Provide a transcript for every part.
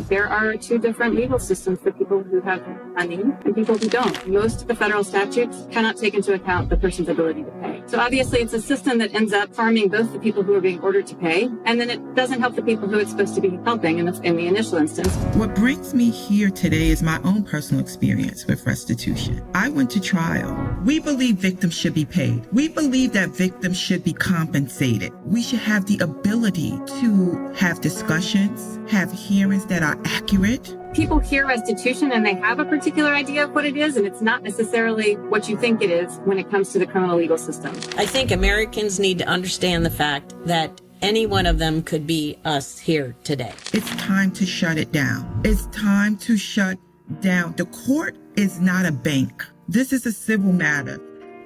there are two different legal systems for people who have money and people who don't. Most of the federal statutes cannot take into account the person's ability to pay. So obviously it's a system that ends up harming both the people who are being ordered to pay, and then it doesn't help the people who it's supposed to be helping in the initial instance. What brings me here today is my own personal experience with restitution. I went to trial. We believe victims should be paid. We believe that victims should be compensated. We should have the ability to have discussions, have hearings that are accurate. People hear restitution and they have a particular idea of what it is, and it's not necessarily what you think it is when it comes to the criminal legal system. I think Americans need to understand the fact that any one of them could be us here today. It's time to shut it down. It's time to shut down. The court is not a bank. This is a civil matter.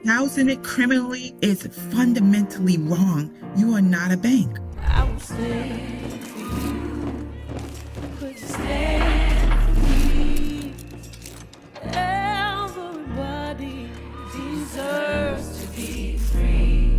Housing it criminally is fundamentally wrong. You are not a bank. I will stand for you. Could you stand for me? Everybody deserves to be free.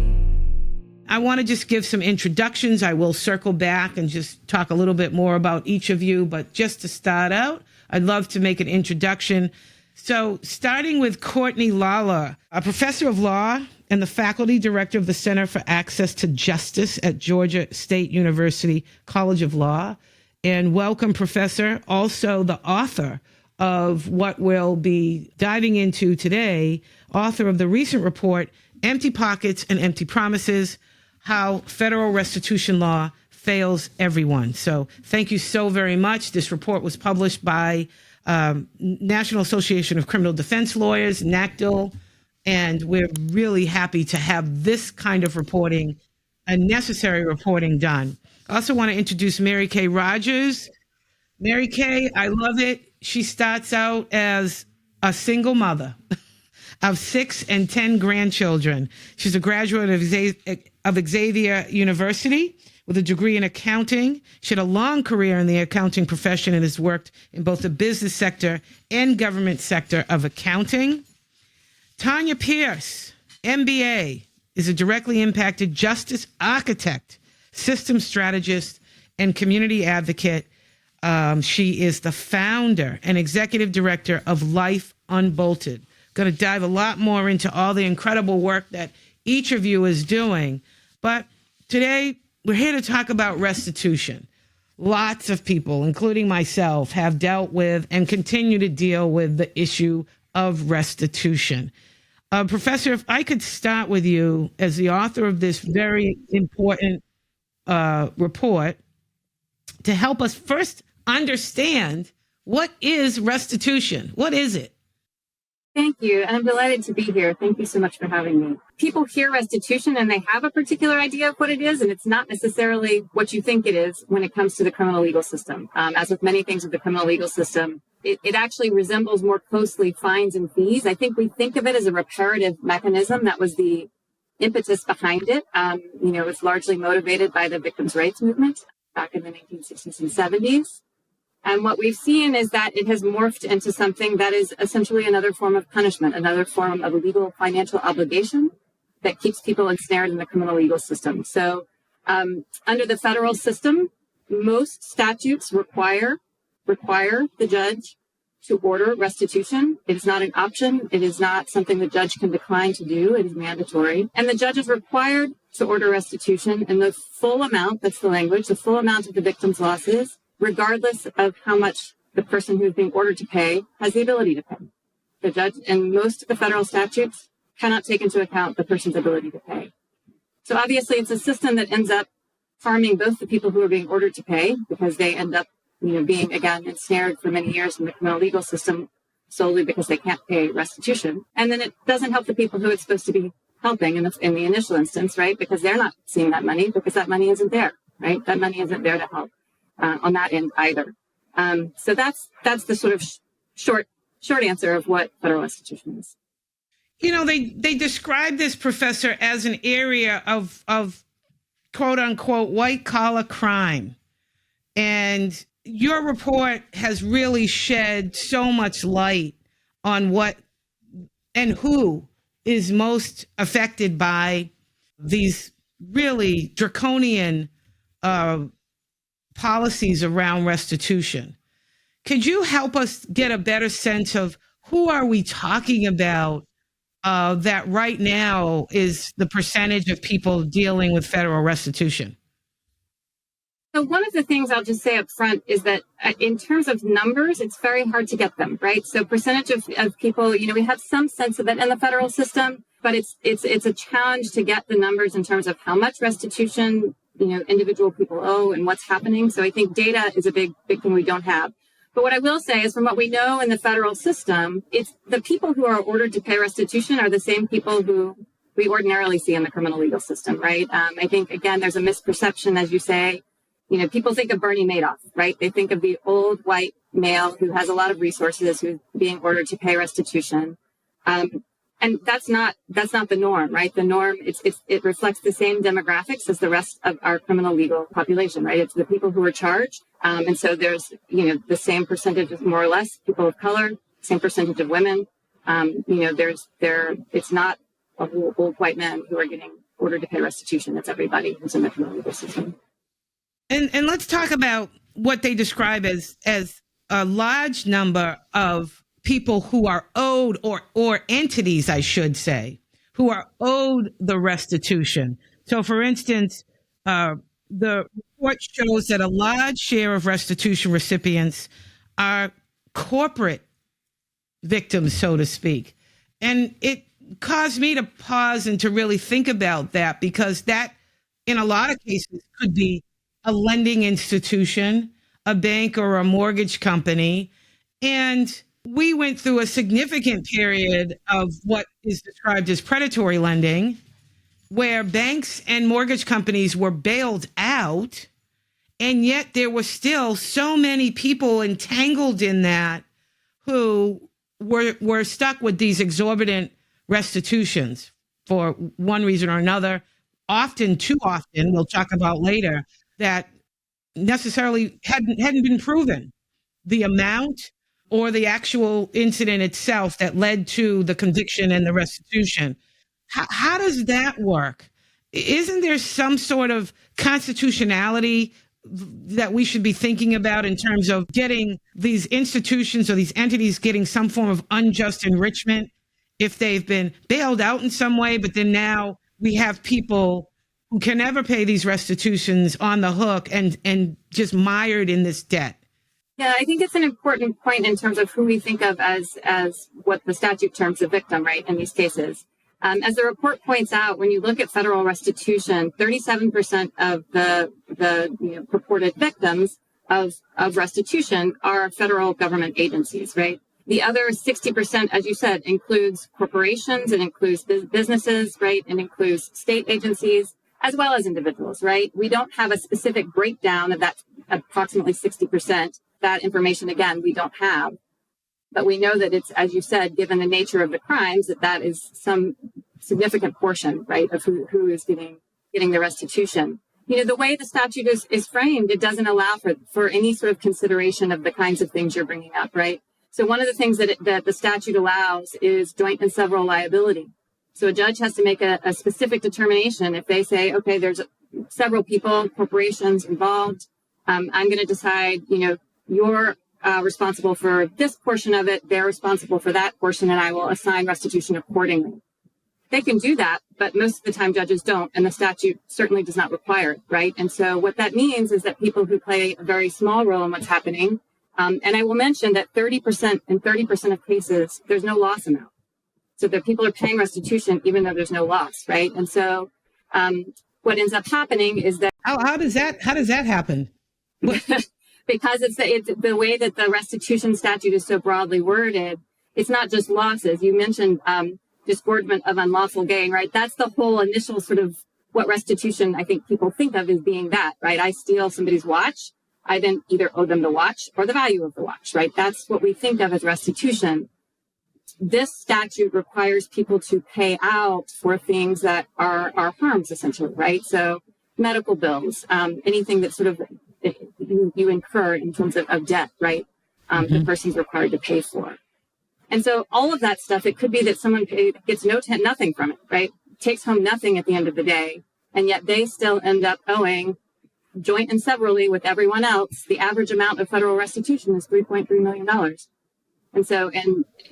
I want to just give some introductions. I will circle back and just talk a little bit more about each of you. But just to start out, I'd love to make an introduction. So starting with Cortney Lollar, a professor of law and the faculty director of the Center for Access to Justice at Georgia State University College of Law. And welcome, Professor. Also the author of what we'll be diving into today, author of the recent report, Empty Pockets and Empty Promises, How Federal Restitution Law Fails Everyone. So thank you so very much. This report was published by National Association of Criminal Defense Lawyers, NACDL, and we're really happy to have this kind of reporting, a necessary reporting done. I also want to introduce Mary Kay Rogers. Mary Kay, I love it. She starts out as a single mother of 6 and 10 grandchildren. She's a graduate of Xavier University with a degree in accounting. She had a long career in the accounting profession and has worked in both the business sector and government sector of accounting. Tanya Pierce, MBA, is a directly impacted justice architect, systems strategist, and community advocate. She is the founder and executive director of Life Unbolted. Going to dive a lot more into all the incredible work that each of you is doing. But today, we're here to talk about restitution. Lots of people, including myself, have dealt with and continue to deal with the issue of restitution. Professor, if I could start with you as the author of this very important report to help us first understand what is restitution? What is it? Thank you. And I'm delighted to be here. Thank you so much for having me. People hear restitution and they have a particular idea of what it is, and it's not necessarily what you think it is when it comes to the criminal legal system. As with many things with the criminal legal system, it actually resembles more closely fines and fees. I think we think of it as a reparative mechanism. That was the impetus behind it. It's largely motivated by the victims' rights movement back in the 1960s and 70s. And what we've seen is that it has morphed into something that is essentially another form of punishment, another form of legal financial obligation that keeps people ensnared in the criminal legal system. So under the federal system, most statutes require the judge to order restitution. It is not an option. It is not something the judge can decline to do. It is mandatory. And the judge is required to order restitution in the full amount, that's the language, the full amount of the victim's losses, regardless of how much the person who is being ordered to pay has the ability to pay. The judge and most of the federal statutes cannot take into account the person's ability to pay. So obviously it's a system that ends up harming both the people who are being ordered to pay because they end up, being, again, ensnared for many years in the criminal legal system solely because they can't pay restitution. And then it doesn't help the people who it's supposed to be helping in the initial instance, right? Because they're not seeing that money because that money isn't there, right? That money isn't there to help. On that end either. So that's the sort of short answer of what federal restitution is. They describe this, Professor, as an area of quote unquote white collar crime. And your report has really shed so much light on what and who is most affected by these really draconian policies around restitution. Could you help us get a better sense of who are we talking about that right now is the percentage of people dealing with federal restitution? So one of the things I'll just say up front is that in terms of numbers, it's very hard to get them, right? So percentage of people, we have some sense of it in the federal system, but it's a challenge to get the numbers in terms of how much restitution, individual people owe and what's happening. So I think data is a big thing we don't have. But what I will say is from what we know in the federal system, it's the people who are ordered to pay restitution are the same people who we ordinarily see in the criminal legal system, right? I think, again, there's a misperception, as you say. People think of Bernie Madoff, right? They think of the old white male who has a lot of resources who's being ordered to pay restitution. And that's not the norm, right? The norm, it reflects the same demographics as the rest of our criminal legal population, right? It's the people who are charged. And so there's, the same percentage of more or less people of color, same percentage of women. It's not a whole old white men who are getting ordered to pay restitution. It's everybody who's in the criminal legal system. And let's talk about what they describe as a large number of people who are owed, or entities, I should say, who are owed the restitution. So, for instance, the report shows that a large share of restitution recipients are corporate victims, so to speak. And it caused me to pause and to really think about that, because that, in a lot of cases, could be a lending institution, a bank, or a mortgage company. And we went through a significant period of what is described as predatory lending, where banks and mortgage companies were bailed out. And yet there were still so many people entangled in that who were stuck with these exorbitant restitutions for one reason or another, often too often, we'll talk about later, that necessarily hadn't been proven. The amount or the actual incident itself that led to the conviction and the restitution. How does that work? Isn't there some sort of constitutionality that we should be thinking about in terms of getting these institutions or these entities getting some form of unjust enrichment if they've been bailed out in some way, but then now we have people who can never pay these restitutions on the hook and just mired in this debt? Yeah, I think it's an important point in terms of who we think of as what the statute terms a victim, right, in these cases. As the report points out, when you look at federal restitution, 37% of the purported victims of restitution are federal government agencies, right? The other 60%, as you said, includes corporations, it includes businesses, right? It includes state agencies, as well as individuals, right? We don't have a specific breakdown of that approximately 60%. That information, again, we don't have. But we know that it's, as you said, given the nature of the crimes, that is some significant portion, right, of who is getting the restitution. The way the statute is framed, it doesn't allow for any sort of consideration of the kinds of things you're bringing up, right? So one of the things that the statute allows is joint and several liability. So a judge has to make a specific determination. If they say, okay, there's several people, corporations involved, I'm going to decide, you're responsible for this portion of it, they're responsible for that portion, and I will assign restitution accordingly. They can do that, but most of the time judges don't, and the statute certainly does not require it, right? And so what that means is that people who play a very small role in what's happening, and I will mention that 30% of cases, there's no loss amount. So that people are paying restitution even though there's no loss, right? And so what ends up happening is that how does that happen? Because it's the way that the restitution statute is so broadly worded. It's not just losses. You mentioned disgorgement of unlawful gain, right? That's the whole initial sort of what restitution I think people think of as being that, right? I steal somebody's watch. I then either owe them the watch or the value of the watch, right? That's what we think of as restitution. This statute requires people to pay out for things that are harms, essentially, right? So medical bills, anything that sort of you incur in terms of debt, right? The person's required to pay for. And so all of that stuff, it could be that someone gets nothing from it, right? Takes home nothing at the end of the day, and yet they still end up owing joint and severally with everyone else, the average amount of federal restitution is $3.3 million. And so,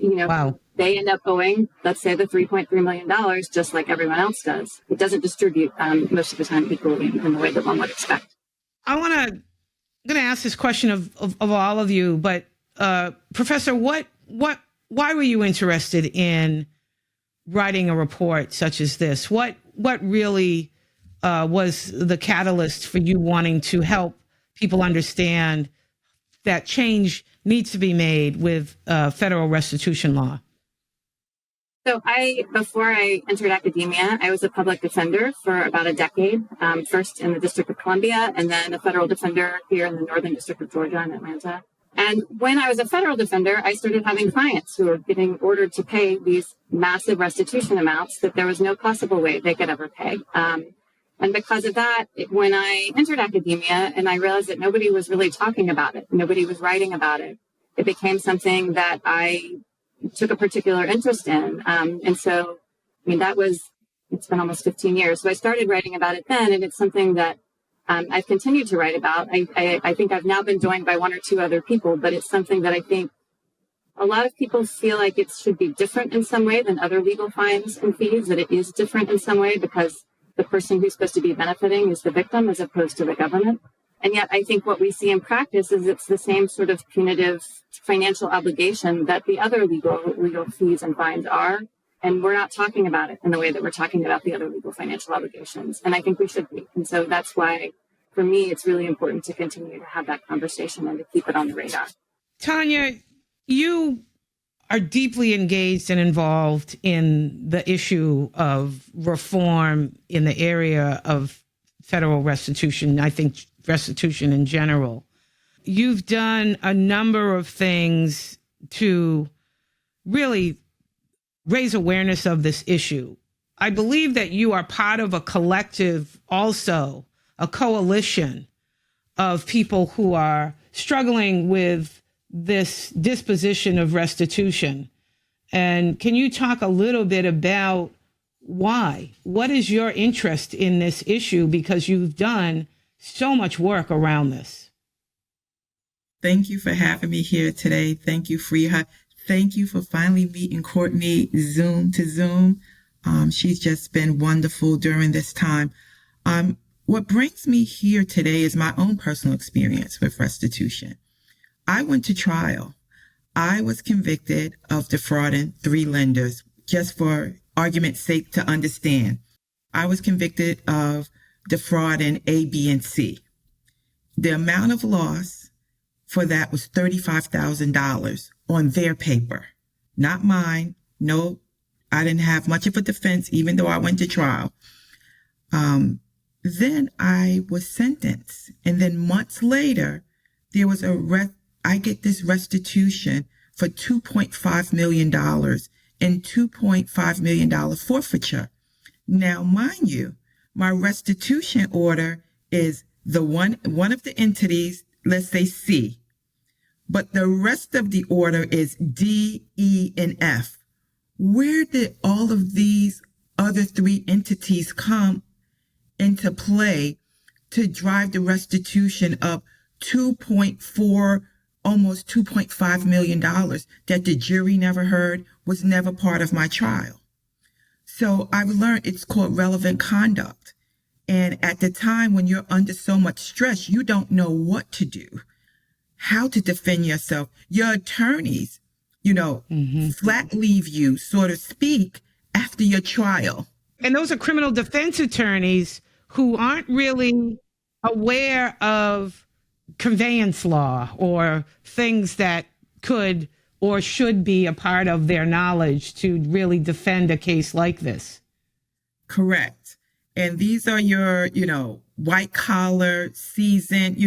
Wow. they end up owing, let's say, the $3.3 million, just like everyone else does. It doesn't distribute most of the time equally in the way that one would expect. I'm going to ask this question of all of you, but Professor, why were you interested in writing a report such as this? What really was the catalyst for you wanting to help people understand that change needs to be made with federal restitution law? So before I entered academia, I was a public defender for about a decade, first in the District of Columbia, and then a federal defender here in the Northern District of Georgia in Atlanta. And when I was a federal defender, I started having clients who were getting ordered to pay these massive restitution amounts that there was no possible way they could ever pay. And because of that, when I entered academia and I realized that nobody was really talking about it, nobody was writing about it, it became something that I took a particular interest in. And so, it's been almost 15 years. So I started writing about it then, and it's something that I've continued to write about. I think I've now been joined by one or two other people, but it's something that I think a lot of people feel like it should be different in some way than other legal fines and fees, that it is different in some way because the person who's supposed to be benefiting is the victim as opposed to the government. And yet I think what we see in practice is it's the same sort of punitive financial obligation that the other legal fees and fines are. And we're not talking about it in the way that we're talking about the other legal financial obligations. And I think we should be. And so that's why, for me, it's really important to continue to have that conversation and to keep it on the radar. Tanya, you are deeply engaged and involved in the issue of reform in the area of federal restitution, I think restitution in general. You've done a number of things to really raise awareness of this issue. I believe that you are part of a collective also, a coalition of people who are struggling with this disposition of restitution. And can you talk a little bit about why? What is your interest in this issue? Because you've done so much work around this. Thank you for having me here today. Thank you, FreeHer. Thank you for finally meeting Cortney Zoom to Zoom. She's just been wonderful during this time. What brings me here today is my own personal experience with restitution. I went to trial. I was convicted of defrauding 3 lenders, just for argument's sake to understand. I was convicted of defrauding A, B, and C. The amount of loss for that was $35,000 on their paper, not mine. No, I didn't have much of a defense, even though I went to trial. Then I was sentenced. And then months later, there was I get this restitution for $2.5 million and $2.5 million forfeiture. Now, mind you, my restitution order is the one of the entities, let's say C, but the rest of the order is D, E, and F. Where did all of these other 3 entities come into play to drive the restitution up almost $2.5 million that the jury never heard, was never part of my trial? So I've learned it's called relevant conduct. And at the time when you're under so much stress, you don't know what to do, how to defend yourself. Your attorneys, flat leave you, so to speak, after your trial. And those are criminal defense attorneys who aren't really aware of conveyance law or things that could or should be a part of their knowledge to really defend a case like this. Correct. And these are your, white collar, seasoned,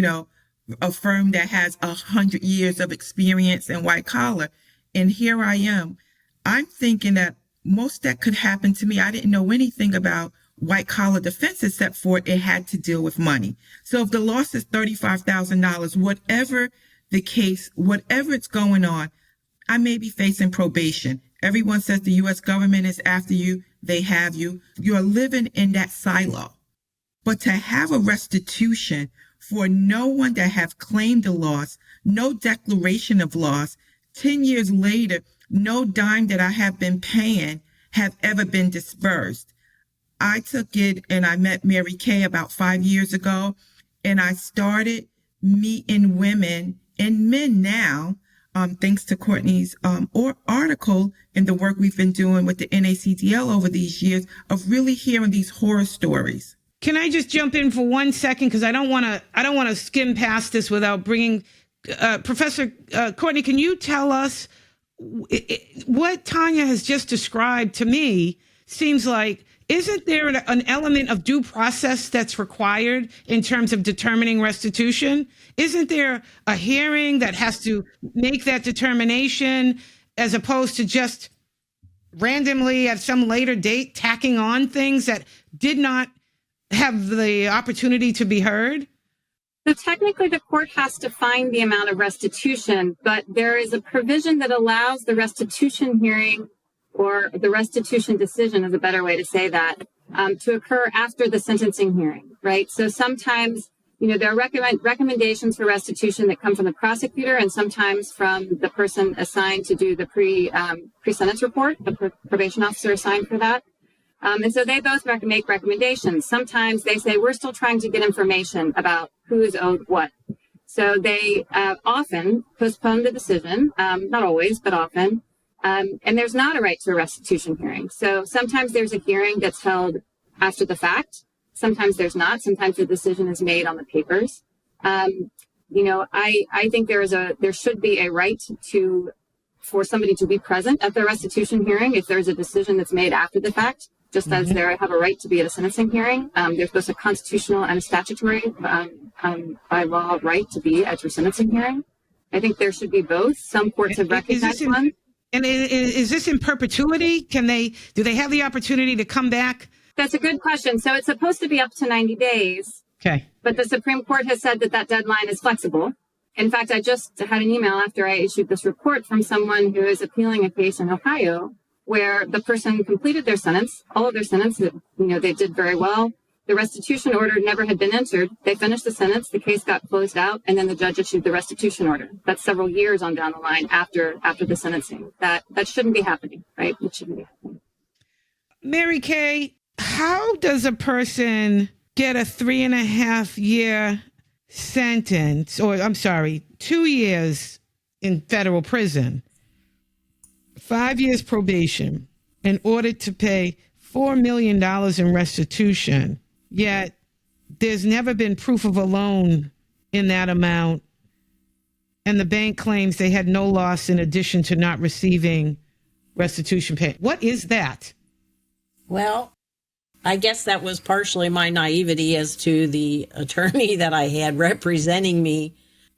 a firm that has 100 years of experience in white collar. And here I am. I'm thinking that most that could happen to me, I didn't know anything about white collar defense except for it had to deal with money. So if the loss is $35,000, whatever the case, whatever it's going on, I may be facing probation. Everyone says the U.S. government is after you. They have you. You're living in that silo. But to have a restitution for no one that have claimed the loss, no declaration of loss, 10 years later, no dime that I have been paying have ever been dispersed. I took it and I met Mary Kay about 5 years ago, and I started meeting women and men now, thanks to Cortney's article and the work we've been doing with the NACDL over these years of really hearing these horror stories. Can I just jump in for 1 second? Because I don't want to skim past this without bringing Professor Cortney. Can you tell us what Tanya has just described to me? Seems like, isn't there an element of due process that's required in terms of determining restitution? Isn't there a hearing that has to make that determination as opposed to just randomly at some later date tacking on things that did not have the opportunity to be heard? So technically, the court has to find the amount of restitution, but there is a provision that allows the restitution hearing, or the restitution decision is a better way to say that, to occur after the sentencing hearing, right? So sometimes, there are recommendations for restitution that come from the prosecutor and sometimes from the person assigned to do the pre-sentence report, the probation officer assigned for that. And so they both make recommendations. Sometimes they say, we're still trying to get information about who is owed what. So they often postpone the decision, not always, but often. And there's not a right to a restitution hearing. So sometimes there's a hearing that's held after the fact. Sometimes there's not. Sometimes the decision is made on the papers. I think there should be a right for somebody to be present at the restitution hearing if there's a decision that's made after the fact. Just as they have a right to be at a sentencing hearing, there's both a constitutional and a statutory by law right to be at your sentencing hearing. I think there should be both. Some courts have recognized one. And is this in perpetuity? Do they have the opportunity to come back? That's a good question. So it's supposed to be up to 90 days. Okay. But the Supreme Court has said that deadline is flexible. In fact, I just had an email after I issued this report from someone who is appealing a case in Ohio where the person completed their sentence, all of their sentence, they did very well. The restitution order never had been entered. They finished the sentence, the case got closed out, and then the judge issued the restitution order. That's several years on down the line after the sentencing. That shouldn't be happening, right? It shouldn't be happening. Mary Kay, how does a person get a 3.5 year sentence, 2 years in federal prison, 5 years probation, in order to pay $4 million in restitution, yet there's never been proof of a loan in that amount, and the bank claims they had no loss in addition to not receiving restitution pay? What is that? Well, I guess that was partially my naivety as to the attorney that I had representing me,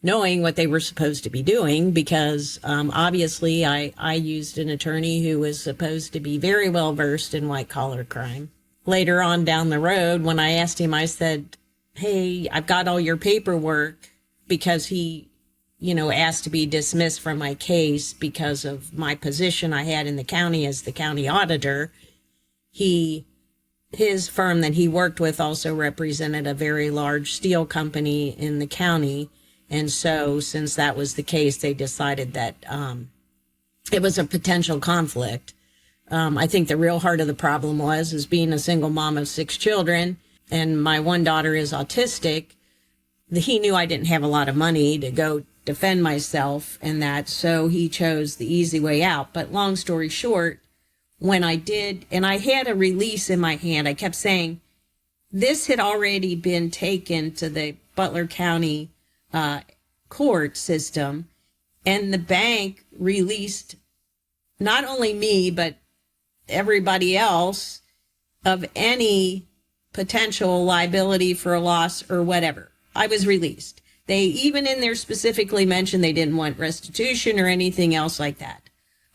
knowing what they were supposed to be doing, because obviously I used an attorney who was supposed to be very well versed in white collar crime. Later on down the road, when I asked him, I said, hey, I've got all your paperwork, because he, asked to be dismissed from my case because of my position I had in the county as the county auditor. His firm that he worked with also represented a very large steel company in the county. And so since that was the case, they decided that it was a potential conflict. I think the real heart of the problem is being a single mom of 6 children, and my one daughter is autistic. He knew I didn't have a lot of money to go defend myself and that, so he chose the easy way out. But long story short, when I did, and I had a release in my hand, I kept saying, this had already been taken to the Butler County court system, and the bank released not only me, but everybody else of any potential liability for a loss or whatever. I was released. They even in there specifically mentioned they didn't want restitution or anything else like that.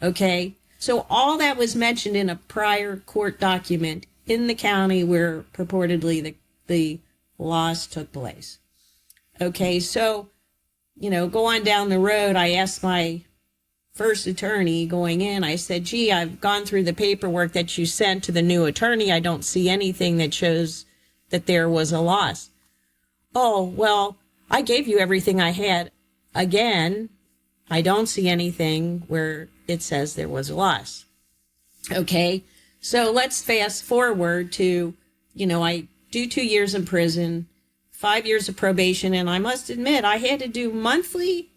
Okay? So all that was mentioned in a prior court document in the county where purportedly the loss took place. Okay, so, go on down the road. I asked my first attorney going in, I said, gee, I've gone through the paperwork that you sent to the new attorney. I don't see anything that shows that there was a loss. Oh, well, I gave you everything I had. Again, I don't see anything where it says there was a loss. Okay, so let's fast forward to, I do 2 years in prison, 5 years of probation, and I must admit I had to do monthly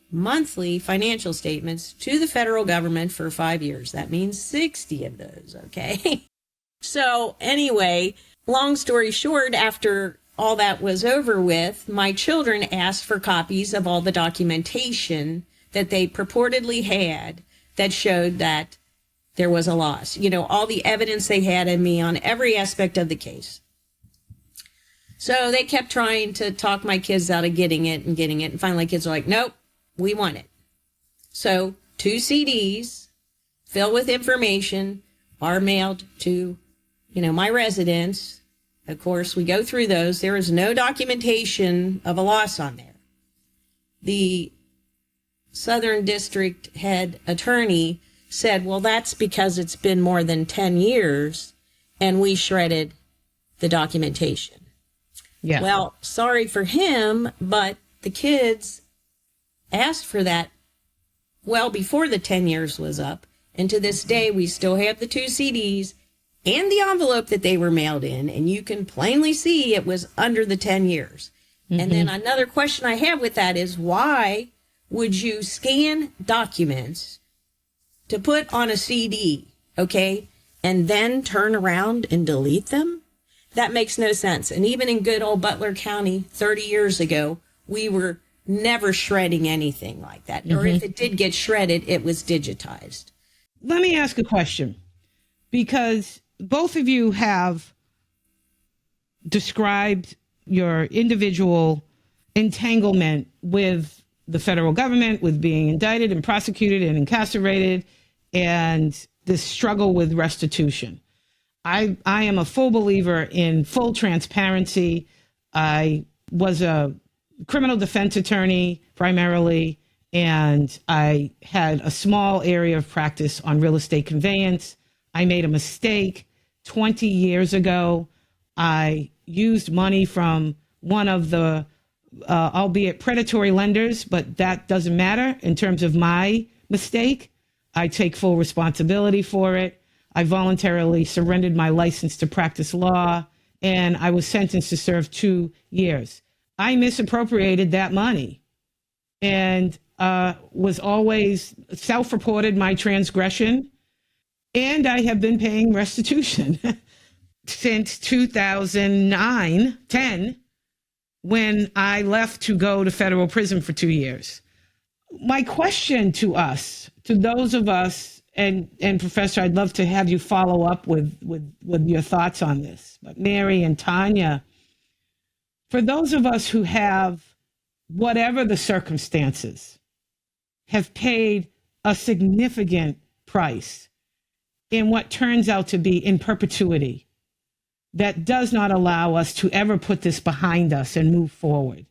financial statements to the federal government for 5 years. That means 60 of those, okay? So anyway, long story short, after all that was over with, my children asked for copies of all the documentation that they purportedly had that showed that there was a loss. All the evidence they had of me on every aspect of the case. So they kept trying to talk my kids out of getting it. And finally kids are like, nope, we want it. So 2 CDs filled with information are mailed to, my residence. Of course, we go through those. There is no documentation of a loss on there. The Southern District head attorney said, well, that's because it's been more than 10 years and we shredded the documentation. Yeah. Well, sorry for him, but the kids asked for that well before the 10 years was up. And to this day, we still have the 2 CDs and the envelope that they were mailed in. And you can plainly see it was under the 10 years. Mm-hmm. And then another question I have with that is, why would you scan documents to put on a CD, okay, and then turn around and delete them? That makes no sense. And even in good old Butler County 30 years ago, we were never shredding anything like that. Mm-hmm. Or if it did get shredded, it was digitized. Let me ask a question, because both of you have described your individual entanglement with the federal government, with being indicted and prosecuted and incarcerated, and this struggle with restitution. I am a full believer in full transparency. I was a criminal defense attorney primarily, and I had a small area of practice on real estate conveyance. I made a mistake 20 years ago. I used money from one of the, albeit predatory lenders, but that doesn't matter in terms of my mistake. I take full responsibility for it. I voluntarily surrendered my license to practice law, and I was sentenced to serve 2 years. I misappropriated that money and was always self-reported my transgression, and I have been paying restitution since 2009-10, when I left to go to federal prison for 2 years. My question to us, to those of us, and Professor, I'd love to have you follow up with your thoughts on this, but Mary and Tanya, for those of us who have, whatever the circumstances, have paid a significant price in what turns out to be in perpetuity, that does not allow us to ever put this behind us and move forward.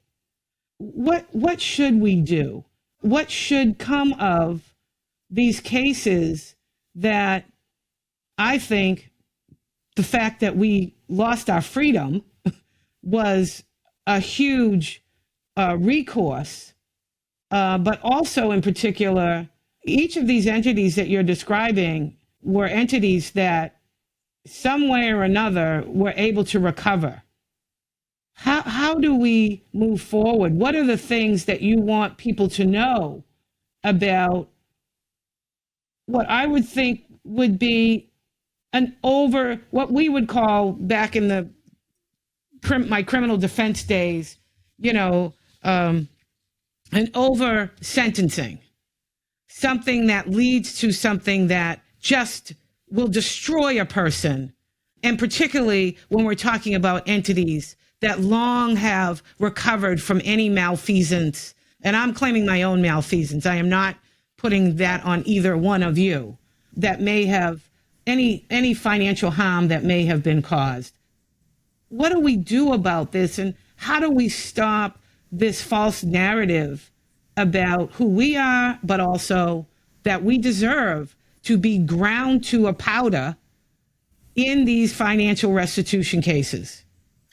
What should we do? What should come of these cases that I think the fact that we lost our freedom was a huge recourse, but also in particular, each of these entities that you're describing were entities that some way or another were able to recover. How do we move forward? What are the things that you want people to know about what I would think would be what we would call back in my criminal defense days, an over sentencing, something that leads to something that just will destroy a person. And particularly when we're talking about entities that long have recovered from any malfeasance. And I'm claiming my own malfeasance. I am not putting that on either one of you, that may have any financial harm that may have been caused. What do we do about this, and how do we stop this false narrative about who we are, but also that we deserve to be ground to a powder in these financial restitution cases?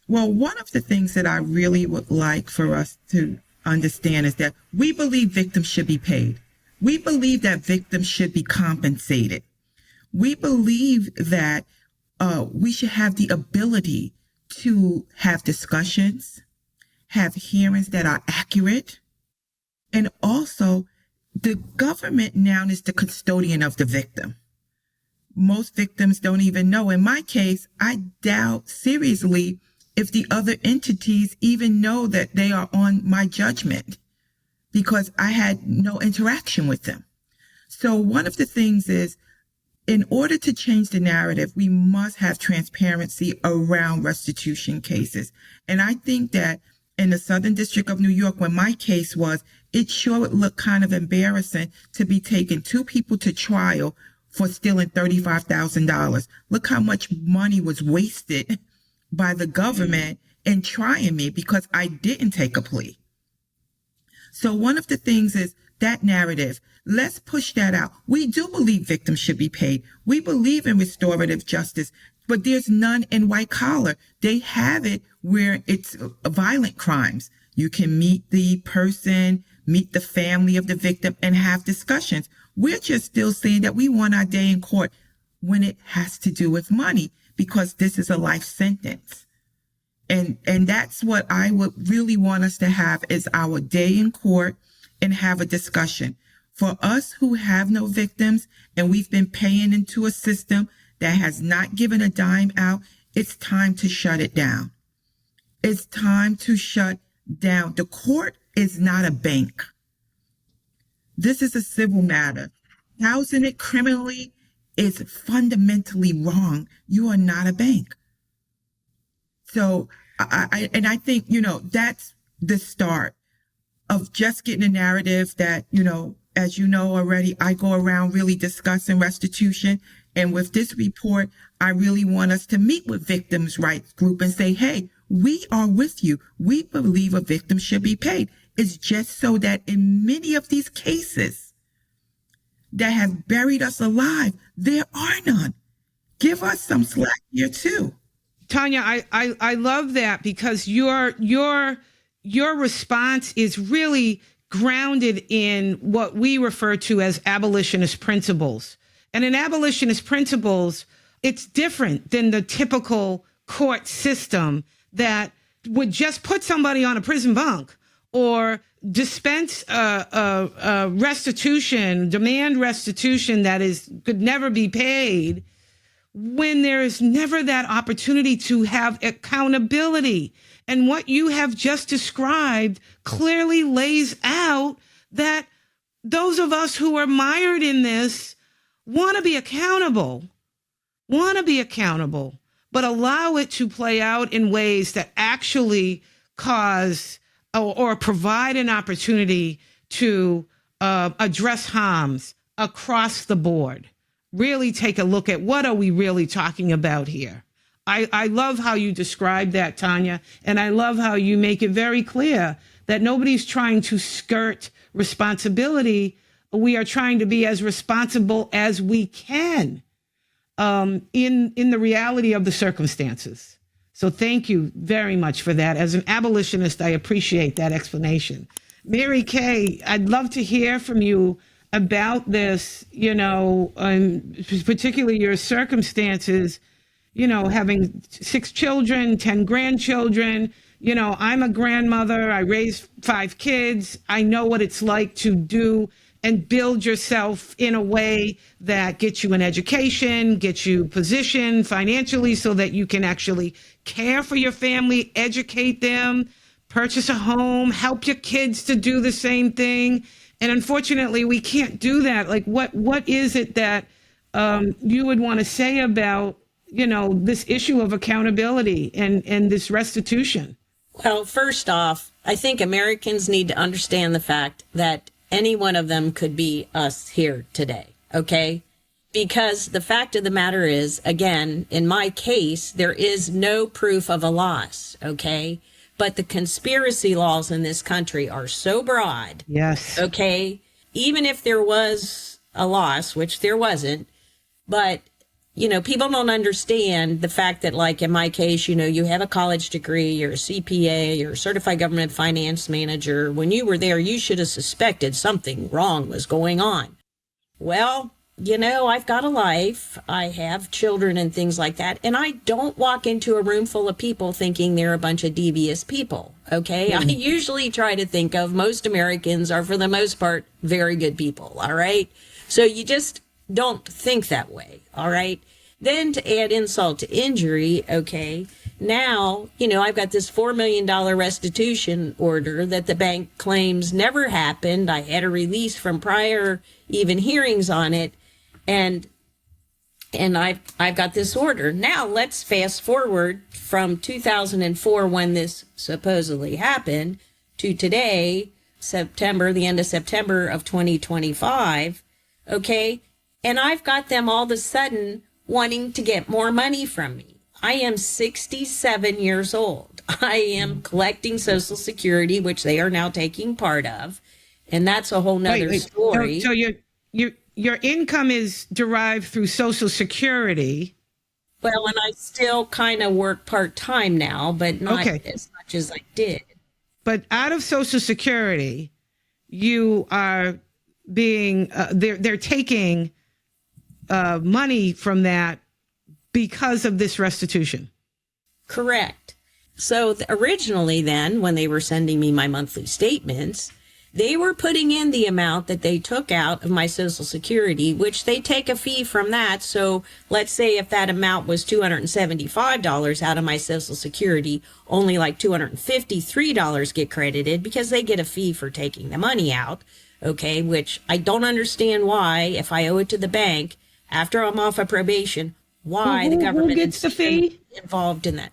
Well, one of the things that I really would like for us to understand is that we believe victims should be paid. We believe that victims should be compensated. We believe that we should have the ability to have discussions, have hearings that are accurate, and also the government now is the custodian of the victim. Most victims don't even know. In my case, I doubt seriously if the other entities even know that they are on my judgment because I had no interaction with them. So one of the things is, in order to change the narrative, we must have transparency around restitution cases. And I think that in the Southern District of New York, when my case was, it sure would look kind of embarrassing to be taking two people to trial for stealing $35,000. Look how much money was wasted by the government in trying me because I didn't take a plea. So one of the things is that narrative. Let's push that out. We do believe victims should be paid. We believe in restorative justice, but there's none in white collar. They have it where it's violent crimes. You can meet the person, meet the family of the victim, and have discussions. We're just still saying that we want our day in court when it has to do with money, because this is a life sentence. And that's what I would really want us to have is our day in court and have a discussion. For us who have no victims and we've been paying into a system that has not given a dime out, it's time to shut it down. It's time to shut down. The court is not a bank. This is a civil matter. Housing it criminally is fundamentally wrong. You are not a bank. So I think, that's the start of just getting a narrative that, as you know already, I go around really discussing restitution. And with this report, I really want us to meet with victims' rights group and say, hey, we are with you. We believe a victim should be paid. It's just so that in many of these cases that have buried us alive, there are none. Give us some slack here too. Tanya, I love that because your response is really grounded in what we refer to as abolitionist principles. And in abolitionist principles, it's different than the typical court system that would just put somebody on a prison bunk or dispense restitution, demand restitution that could never be paid, when there is never that opportunity to have accountability. And what you have just described clearly lays out that those of us who are mired in this want to be accountable, but allow it to play out in ways that actually cause or provide an opportunity to address harms across the board. Really take a look at what are we really talking about here. I love how you describe that, Tanya, and I love how you make it very clear that nobody's trying to skirt responsibility. We are trying to be as responsible as we can in the reality of the circumstances. So thank you very much for that. As an abolitionist, I appreciate that explanation. Mary Kay, I'd love to hear from you about this, particularly your circumstances, having 6 children, 10 grandchildren. I'm a grandmother. I raised 5 kids. I know what it's like to do and build yourself in a way that gets you an education, gets you positioned financially so that you can actually care for your family, educate them, purchase a home, help your kids to do the same thing. And unfortunately, we can't do that. Like, what is it that you would want to say about, this issue of accountability and this restitution? Well, first off, I think Americans need to understand the fact that any one of them could be us here today, okay? Because the fact of the matter is, again, in my case, there is no proof of a loss, okay? But the conspiracy laws in this country are so broad. Yes. Okay. Even if there was a loss, which there wasn't, but people don't understand the fact that, like in my case, you have a college degree, you're a CPA, you're a certified government finance manager. When you were there, you should have suspected something wrong was going on. Well, I've got a life. I have children and things like that. And I don't walk into a room full of people thinking they're a bunch of devious people. Okay. I usually try to think of most Americans are, for the most part, very good people. All right. So you just don't think that way. All right. Then to add insult to injury. Okay. Now, I've got this $4 million restitution order that the bank claims never happened. I had a release from prior even hearings on it. And I've got this order. Now let's fast forward from 2004, when this supposedly happened, to today, the end of September of 2025. Okay. And I've got them all of a sudden wanting to get more money from me. I am 67 years old. I am collecting Social Security, which they are now taking part of. And that's a whole nother story. So your income is derived through Social Security. Well, and I still kind of work part-time now, but not as much as I did. But out of Social Security, you are being, they're taking money from that because of this restitution. Correct. So originally then, when they were sending me my monthly statements, they were putting in the amount that they took out of my Social Security, which they take a fee from that. So let's say if that amount was $275 out of my Social Security, only like $253 get credited because they get a fee for taking the money out. Okay, which I don't understand why, if I owe it to the bank after I'm off of probation, why the government gets the fee involved in that.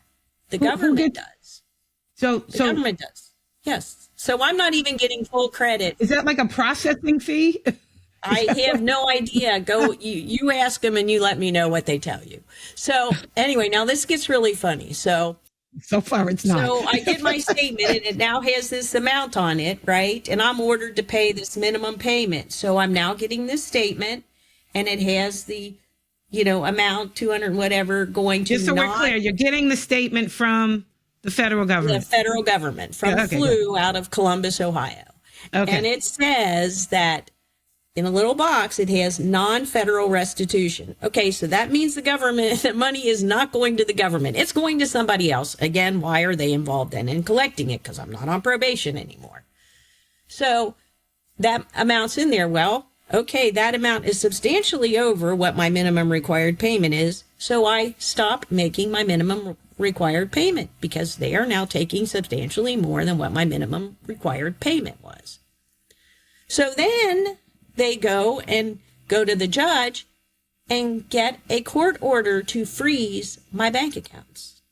The government does. So government does. Yes. So I'm not even getting full credit. Is that like a processing fee? I have no idea. You ask them and you let me know what they tell you. So anyway, now this gets really funny. So far it's not. So I get my statement and it now has this amount on it, right? And I'm ordered to pay this minimum payment. So I'm now getting this statement and it has the, amount, 200 whatever, going to. Just so we're clear, you're getting the statement from the federal government. The federal government from FLU out of Columbus, Ohio. Okay. And it says that in a little box, it has non-federal restitution. Okay, so that means the money is not going to the government. It's going to somebody else. Again, why are they involved in collecting it? Because I'm not on probation anymore. So that amount's in there. Well, okay, that amount is substantially over what my minimum required payment is. So I stop making my minimum required payment because they are now taking substantially more than what my minimum required payment was. So then they go to the judge and get a court order to freeze my bank accounts.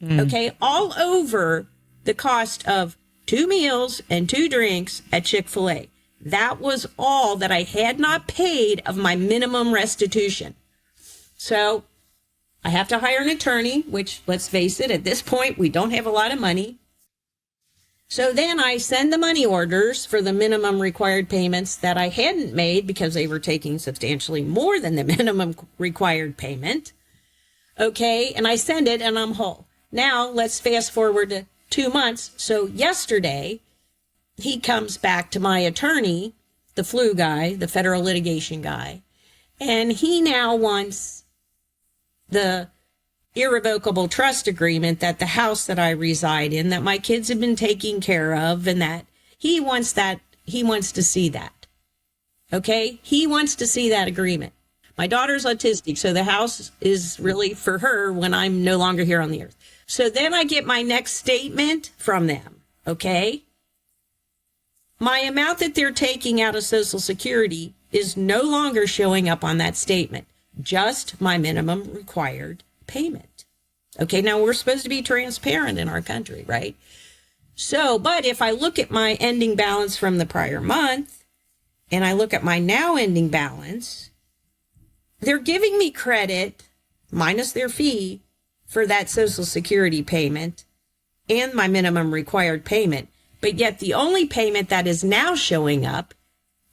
Okay, all over the cost of 2 meals and 2 drinks at Chick-fil-A. That was all that I had not paid of my minimum restitution. So I have to hire an attorney, which, let's face it, at this point, we don't have a lot of money. So then I send the money orders for the minimum required payments that I hadn't made because they were taking substantially more than the minimum required payment. Okay, and I send it and I'm whole. Now let's fast forward to 2 months. So yesterday, he comes back to my attorney, the FLU guy, the federal litigation guy, and he now wants the irrevocable trust agreement that the house that I reside in, that my kids have been taking care of, and that he wants to see that. Okay? He wants to see that agreement. My daughter's autistic, so the house is really for her when I'm no longer here on the earth. So then I get my next statement from them. Okay? My amount that they're taking out of Social Security is no longer showing up on that statement. Just my minimum required payment. Okay, now we're supposed to be transparent in our country, right? So, but if I look at my ending balance from the prior month and I look at my now ending balance, they're giving me credit minus their fee for that Social Security payment and my minimum required payment. But yet the only payment that is now showing up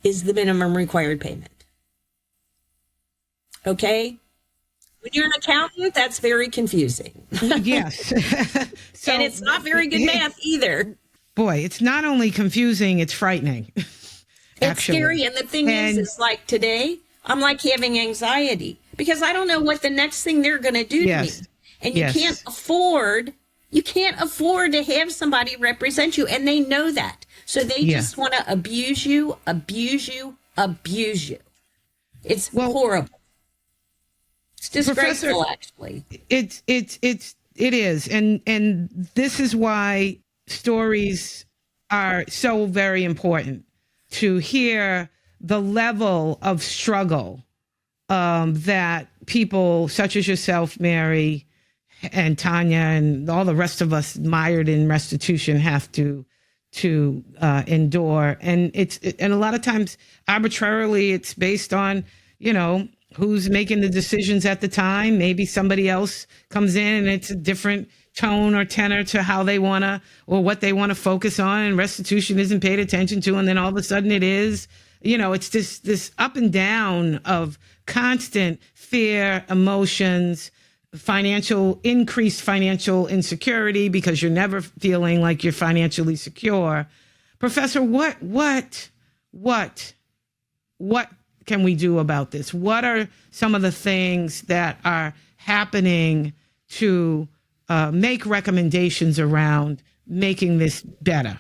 is the minimum required payment. Okay? When you're an accountant, that's very confusing. Yes. So, and it's not very good math either. Boy, it's not only confusing, it's frightening. It's scary. And the thing is like today, I'm like having anxiety because I don't know what the next thing they're going to do to me. And you can't afford to have somebody represent you. And they know that. So they just want to abuse you. It's horrible. It's disgraceful, actually. It is. And this is why stories are so very important, to hear the level of struggle that people such as yourself, Mary, and Tanya, and all the rest of us mired in restitution have to endure. And and a lot of times arbitrarily it's based on, who's making the decisions at the time. Maybe somebody else comes in and it's a different tone or tenor to how they want to, or what they want to focus on, and restitution isn't paid attention to. And then all of a sudden it is, it's this up and down of constant fear, emotions, increased financial insecurity because you're never feeling like you're financially secure. Professor, what can we do about this? What are some of the things that are happening to make recommendations around making this better?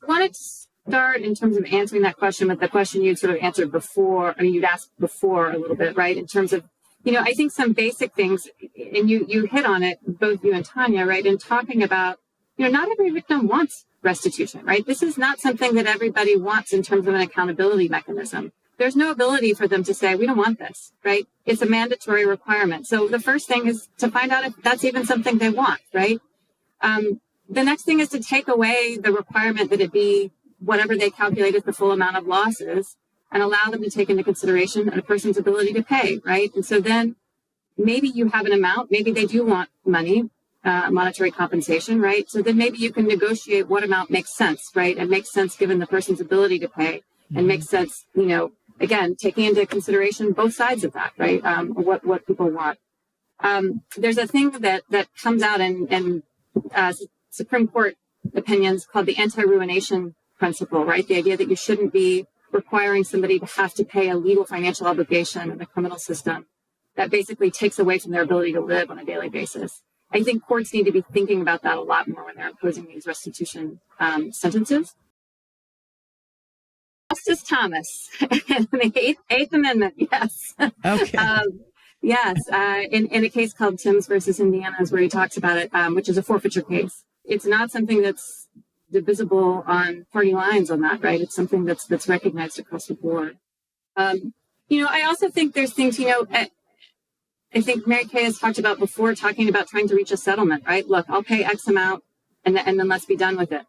I wanted to start in terms of answering that question with the question you'd sort of answered before. I mean, you'd asked before a little bit, right? In terms of, I think some basic things, and you hit on it, both you and Tanya, right? In talking about, not every victim wants restitution, right? This is not something that everybody wants in terms of an accountability mechanism. There's no ability for them to say, we don't want this, right? It's a mandatory requirement. So the first thing is to find out if that's even something they want, right? The next thing is to take away the requirement that it be whatever they calculate as the full amount of losses, and allow them to take into consideration a person's ability to pay, right? And so then maybe you have an amount, maybe they do want money, monetary compensation, right? So then maybe you can negotiate what amount makes sense, right? And makes sense given the person's ability to pay, and makes sense, again, taking into consideration both sides of that, right? What people want. There's a thing that comes out in Supreme Court opinions called the anti-ruination principle, right? The idea that you shouldn't be requiring somebody to have to pay a legal financial obligation in the criminal system that basically takes away from their ability to live on a daily basis. I think courts need to be thinking about that a lot more when they're imposing these restitution sentences. Justice Thomas, the Eighth Amendment, yes. Okay. Yes, in a case called Timms versus Indiana is where he talks about it, which is a forfeiture case. It's not something that's divisible on party lines on that, right? It's something that's recognized across the board. I also think there's things, I think Mary Kay has talked about before, talking about trying to reach a settlement, right? Look, I'll pay X amount and then let's be done with it.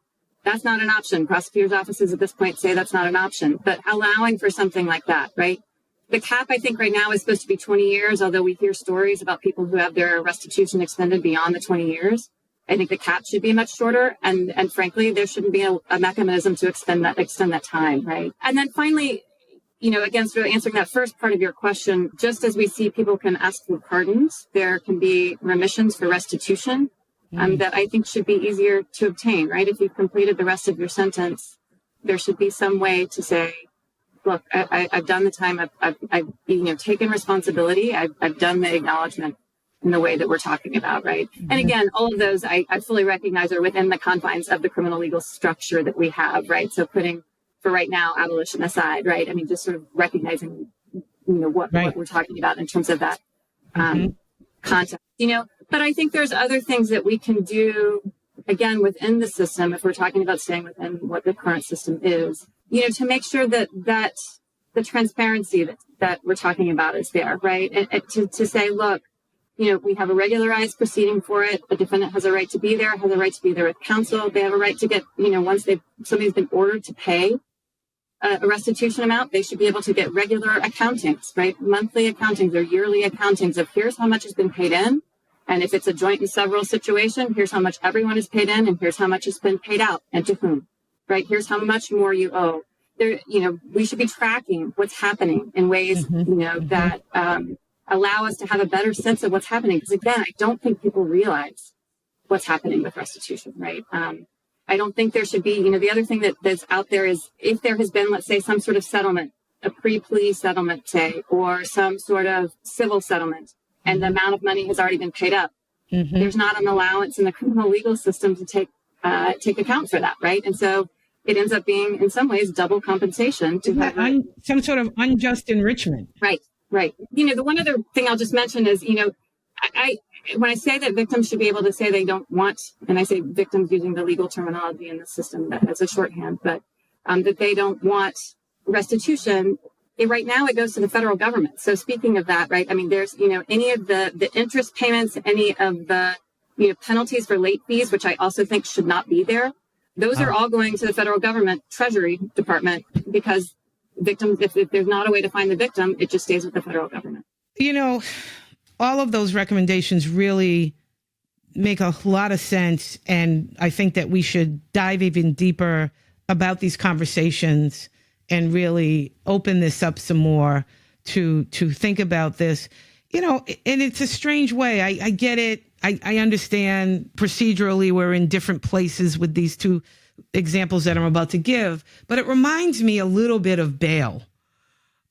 That's not an option. Prosecutors' offices at this point say that's not an option, but allowing for something like that, right? The cap, I think right now is supposed to be 20 years, although we hear stories about people who have their restitution extended beyond the 20 years. I think the cap should be much shorter. And frankly, there shouldn't be a mechanism to extend that time, right? And then finally, again, sort of answering that first part of your question, just as we see people can ask for pardons, there can be remissions for restitution that I think should be easier to obtain, right? If you've completed the rest of your sentence, there should be some way to say, look, I've done the time, I've taken responsibility, I've done the acknowledgement in the way that we're talking about, right? And again, all of those I fully recognize are within the confines of the criminal legal structure that we have, right? So putting, for right now, abolition aside, right? I mean, just sort of recognizing, what we're talking about in terms of that context, But I think there's other things that we can do, again, within the system, if we're talking about staying within what the current system is, to make sure that the transparency that we're talking about is there, right? And to say, look, we have a regularized proceeding for it. The defendant has a right to be there, has a right to be there with counsel. They have a right to get, once somebody's been ordered to pay a restitution amount, they should be able to get regular accountings, right? Monthly accountings or yearly accountings of here's how much has been paid in. And if it's a joint and several situation, here's how much everyone is paid in and here's how much has been paid out and to whom, right? Here's how much more you owe. There, we should be tracking what's happening in ways, that allow us to have a better sense of what's happening. Because again, I don't think people realize what's happening with restitution, right? I don't think there should be, the other thing that's out there is if there has been, let's say, some sort of settlement, a pre-plea settlement, say, or some sort of civil settlement, and the amount of money has already been paid up, there's not an allowance in the criminal legal system to take account for that, right? And so it ends up being, in some ways, double compensation to have some sort of unjust enrichment. Right. The one other thing I'll just mention is, I when I say that victims should be able to say they don't want, and I say victims using the legal terminology in the system that as a shorthand, but that they don't want restitution. Right now it goes to the federal government. So speaking of that, right, I mean, there's, any of the interest payments, any of the, penalties for late fees, which I also think should not be there. Those are all going to the federal government, Treasury Department, because victims, if there's not a way to find the victim, it just stays with the federal government. All of those recommendations really make a lot of sense. And I think that we should dive even deeper about these conversations and really open this up some more to think about this, and it's a strange way. I get it. I understand procedurally we're in different places with these two examples that I'm about to give, but it reminds me a little bit of bail.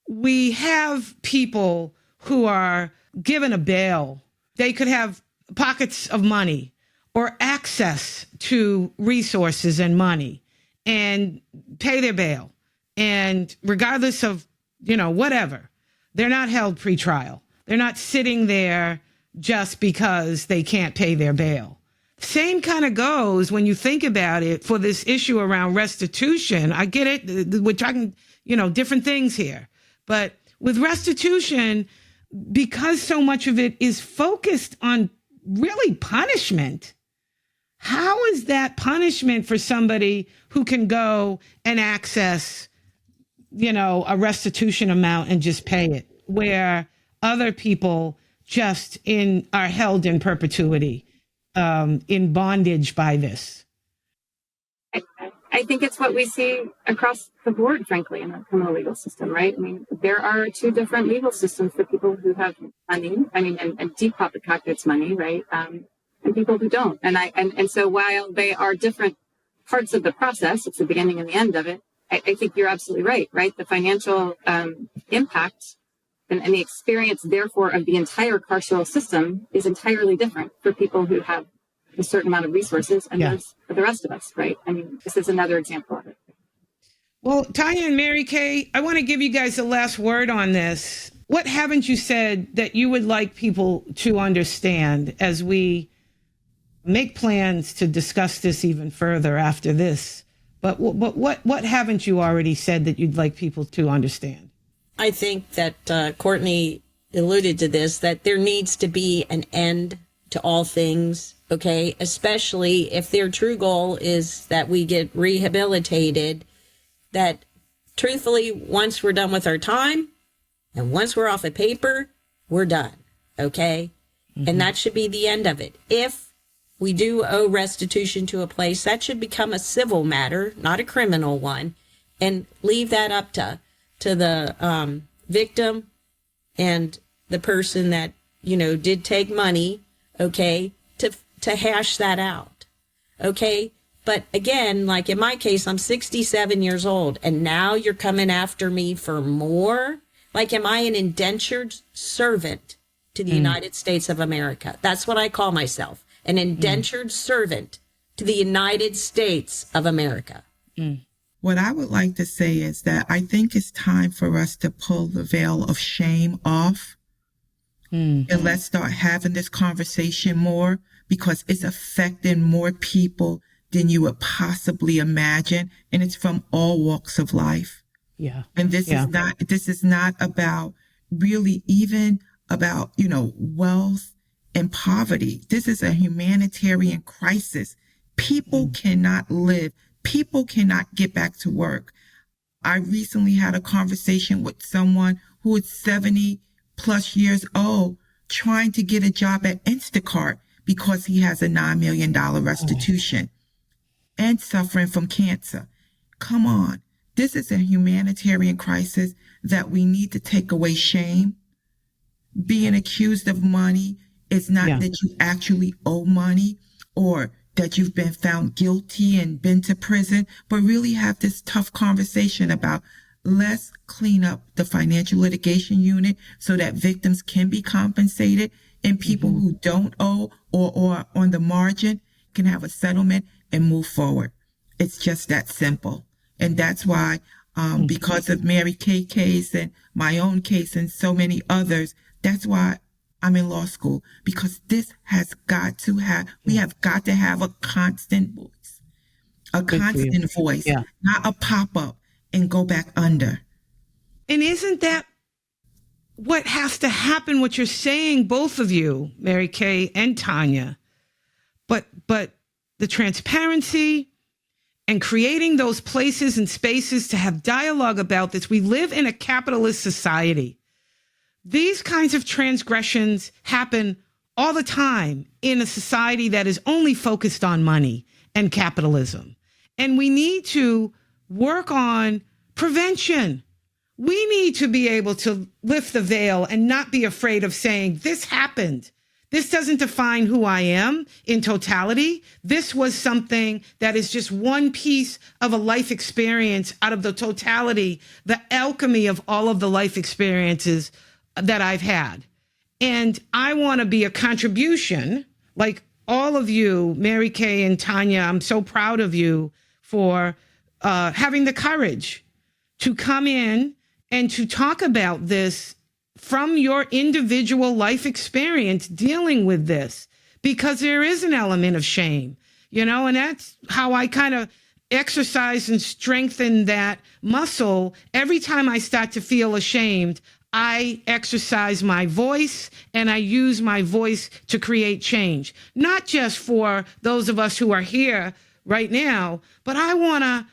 We have people who are given a bail. They could have pockets of money or access to resources and money and pay their bail. And regardless of, whatever, they're not held pretrial. They're not sitting there just because they can't pay their bail. Same kind of goes when you think about it for this issue around restitution. I get it. We're talking, different things here. But with restitution, because so much of it is focused on really punishment, how is that punishment for somebody who can go and access, a restitution amount and just pay it, where other people just are held in perpetuity, in bondage by this? I think it's what we see across the board, frankly, in the criminal legal system, right? I mean, there are two different legal systems for people who have money, and deep pockets money, right? And people who don't. And so while they are different parts of the process, it's the beginning and the end of it, I think you're absolutely right? The financial impact and the experience, therefore, of the entire carceral system is entirely different for people who have a certain amount of resources and those for the rest of us, right? I mean, this is another example of it. Well, Tanya and Mary Kay, I want to give you guys the last word on this. What haven't you said that you would like people to understand as we make plans to discuss this even further after this? But what haven't you already said that you'd like people to understand? I think that Cortney alluded to this, that there needs to be an end to all things, okay? Especially if their true goal is that we get rehabilitated, that truthfully, once we're done with our time and once we're off of paper, we're done, okay? And that should be the end of it. If we do owe restitution to a place, that should become a civil matter, not a criminal one, and leave that up to the victim and the person that, did take money, okay, to hash that out, okay? But again, like in my case, I'm 67 years old, and now you're coming after me for more? Like, am I an indentured servant to the United States of America? That's what I call myself, an indentured servant to the United States of America. What I would like to say is that I think it's time for us to pull the veil of shame off and let's start having this conversation more, because it's affecting more people than you would possibly imagine. And it's from all walks of life. Yeah. And this is not about really even about, wealth and poverty. This is a humanitarian crisis. People cannot live. People cannot get back to work. I recently had a conversation with someone who is 70 plus years old trying to get a job at Instacart because he has a $9 million restitution and suffering from cancer. Come on. This is a humanitarian crisis that we need to take away shame being accused of money is not that you actually owe money or that you've been found guilty and been to prison, but really have this tough conversation about let's clean up the financial litigation unit so that victims can be compensated and people who don't owe or on the margin can have a settlement and move forward. It's just that simple. And that's why, because of Mary Kay case and my own case and so many others, that's why I'm in law school, because this has got to have, we have got to have a constant voice, not a pop-up and go back under. And isn't that what has to happen, what you're saying, both of you, Mary Kay and Tanya? But the transparency and creating those places and spaces to have dialogue about this. We live in a capitalist society. These kinds of transgressions happen all the time in a society that is only focused on money and capitalism. And we need to work on prevention. We need to be able to lift the veil and not be afraid of saying, this happened. This doesn't define who I am in totality. This was something that is just one piece of a life experience out of the totality, the alchemy of all of the life experiences that I've had. And I want to be a contribution, like all of you, Mary Kay and Tanya. I'm so proud of you for having the courage to come in and to talk about this from your individual life experience dealing with this, because there is an element of shame, and that's how I kind of exercise and strengthen that muscle. Every time I start to feel ashamed, I exercise my voice and I use my voice to create change, not just for those of us who are here right now, but I want to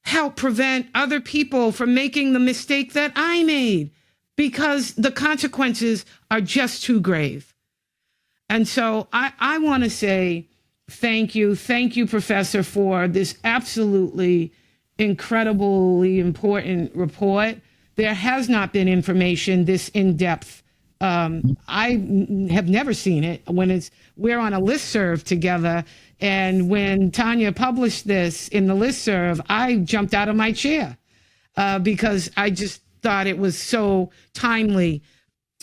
help prevent other people from making the mistake that I made, because the consequences are just too grave. And so I want to say thank you. Thank you, Professor, for this absolutely incredibly important report. There has not been information this in-depth. I have never seen it when we're on a listserv together. And when Tanya published this in the listserv, I jumped out of my chair because I just thought it was so timely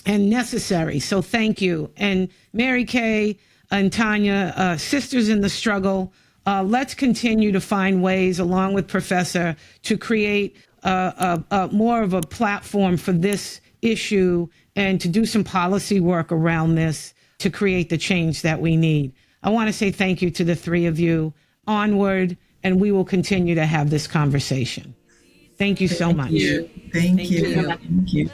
and necessary. So thank you. And Mary Kay and Tanya, sisters in the struggle, let's continue to find ways, along with Professor, to create more of a platform for this issue and to do some policy work around this to create the change that we need. I want to say thank you to the three of you. Onward, and we will continue to have this conversation. Thank you so much. Thank you. Thank you.